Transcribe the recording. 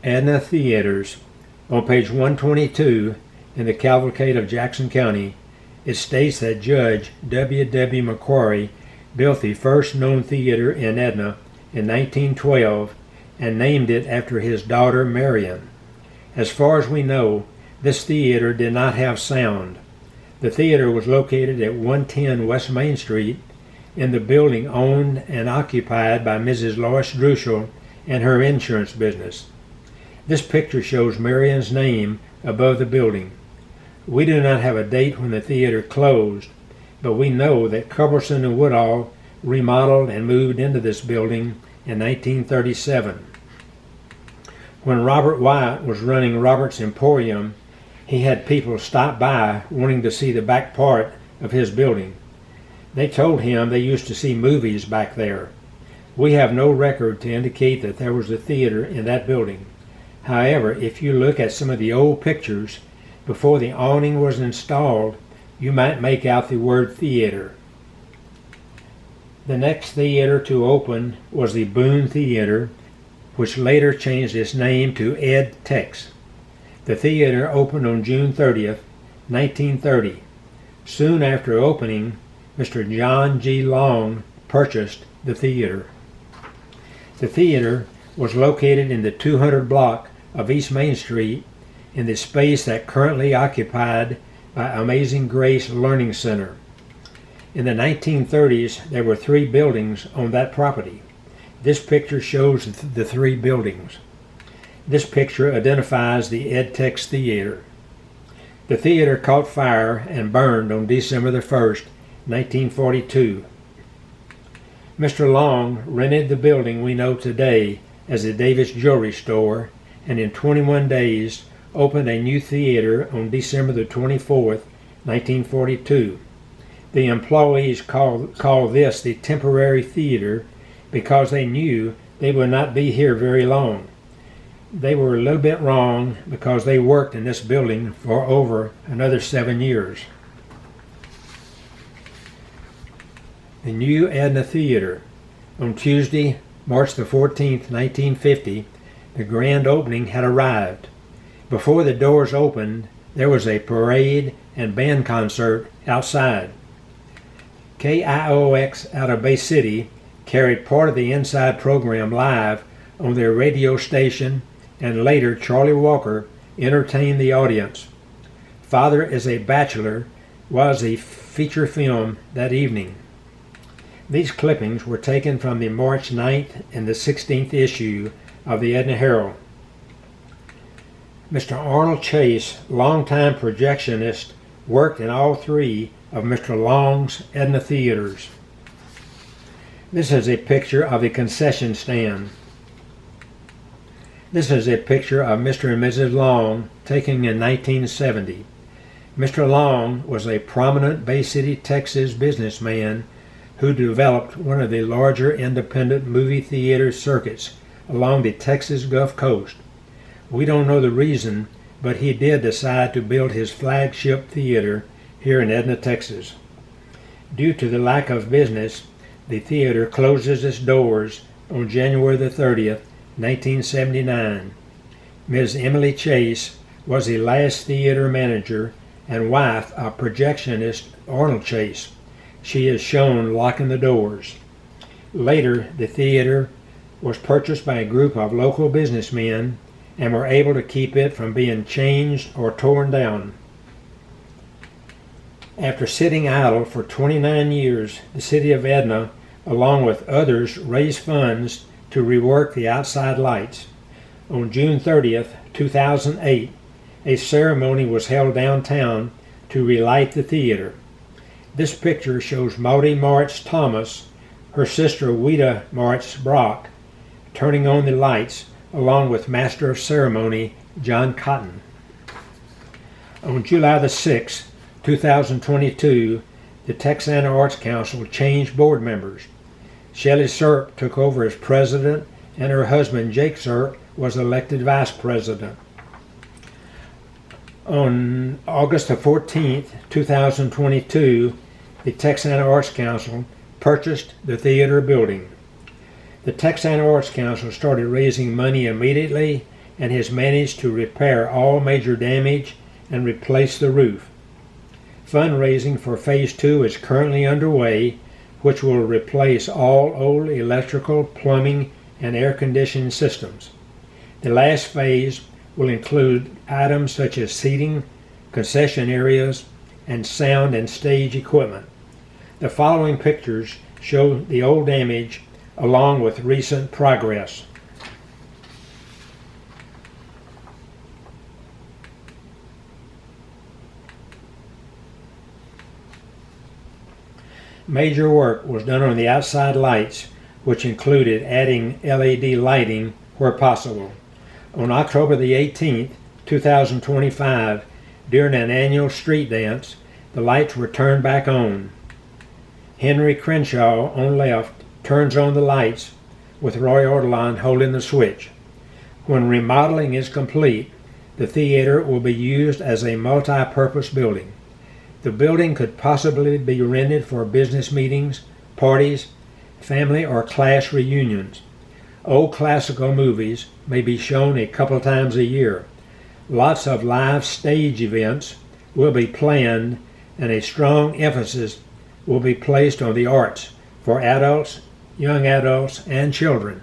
Edna Theatres. On page 122 in the Cavalcade of Jackson County, it states that Judge W.W. McCrory built the first known theater in Edna in 1912 and named it after his daughter Marion. As far as we know, this theater did not have sound. The theater was located at 110 West Main Street in the building owned and occupied by Mrs. Lois Druschel and her insurance business. This picture shows Marion's name above the building. We do not have a date when the theater closed, but we know that Culberson and Woodall remodeled and moved into this building in 1937. When Robert Wyatt was running Robert's Emporium, he had people stop by wanting to see the back part of his building. They told him they used to see movies back there. We have no record to indicate that there was a theater in that building. However, if you look at some of the old pictures, before the awning was installed, you might make out the word theater. The next theater to open was the Boon Theatre, which later changed its name to Ed-Tex. The theater opened on June 30th, 1930. Soon after opening, Mr. John G. Long purchased the theater. The theater was located in the 200 block of East Main Street in the space that currently occupied by Amazing Grace Learning Center. In the 1930s, there were 3 buildings on that property. This picture shows the 3 buildings. This picture identifies the Ed-Tex Theatre. The theater caught fire and burned on December the 1st, 1942. Mr. Long rented the building we know today as the Davis Jewelry Store, and in 21 days opened a new theater on December the 24th, 1942. The employees called this the temporary theater because they knew they would not be here very long. They were a little bit wrong because they worked in this building for over another 7 years. The new Edna Theatre. On Tuesday, March the 14th, 1950, the grand opening had arrived. Before the doors opened, there was a parade and band concert outside. KIOX out of Bay City carried part of the inside program live on their radio station, and later Charlie Walker entertained the audience. Father is a Bachelor was a feature film that evening. These clippings were taken from the March 9th and the 16th issue of the Edna Herald. Mr. Arnold Chase, longtime projectionist, worked in all 3 of Mr. Long's Edna Theatres. This is a picture of a concession stand. This is a picture of Mr. and Mrs. Long taken in 1970. Mr. Long was a prominent Bay City, Texas businessman who developed one of the larger independent movie theater circuits along the Texas Gulf Coast. We don't know the reason, but he did decide to build his flagship theater here in Edna, Texas. Due to the lack of business, the theater closes its doors on January the 30th, 1979. Ms. Emily Chase was the last theater manager and wife of projectionist Arnold Chase. She is shown locking the doors. Later, the theater was purchased by a group of local businessmen and were able to keep it from being changed or torn down. After sitting idle for 29 years, the City of Edna, along with others, raised funds to rework the outside lights. On June 30th, 2008, a ceremony was held downtown to relight the theater. This picture shows Maudie Mauritz Thomas, her sister Quida Mauritz Brock, turning on the lights along with Master of Ceremony John Cotton. On July the 6th, 2022, the Texana Arts Council changed board members. Shelley Srp took over as president, and her husband Jake Srp was elected vice president. On August the 14th, 2022, the Texana Arts Council purchased the theater building. The Texana Arts Council started raising money immediately and has managed to repair all major damage and replace the roof. Fundraising for Phase 2 is currently underway, which will replace all old electrical, plumbing, and air conditioning systems. The last phase will include items such as seating, concession areas, and sound and stage equipment. The following pictures show the old damage along with recent progress. Major work was done on the outside lights, which included adding LED lighting where possible. On October the 18th, 2025, during an annual street dance, the lights were turned back on. Henry Crenshaw on left turns on the lights with Roy Ortolon holding the switch. When remodeling is complete, the theater will be used as a multi-purpose building. The building could possibly be rented for business meetings, parties, family or class reunions. Old classical movies may be shown a couple times a year. Lots of live stage events will be planned, and a strong emphasis will be placed on the arts for adults, young adults, and children.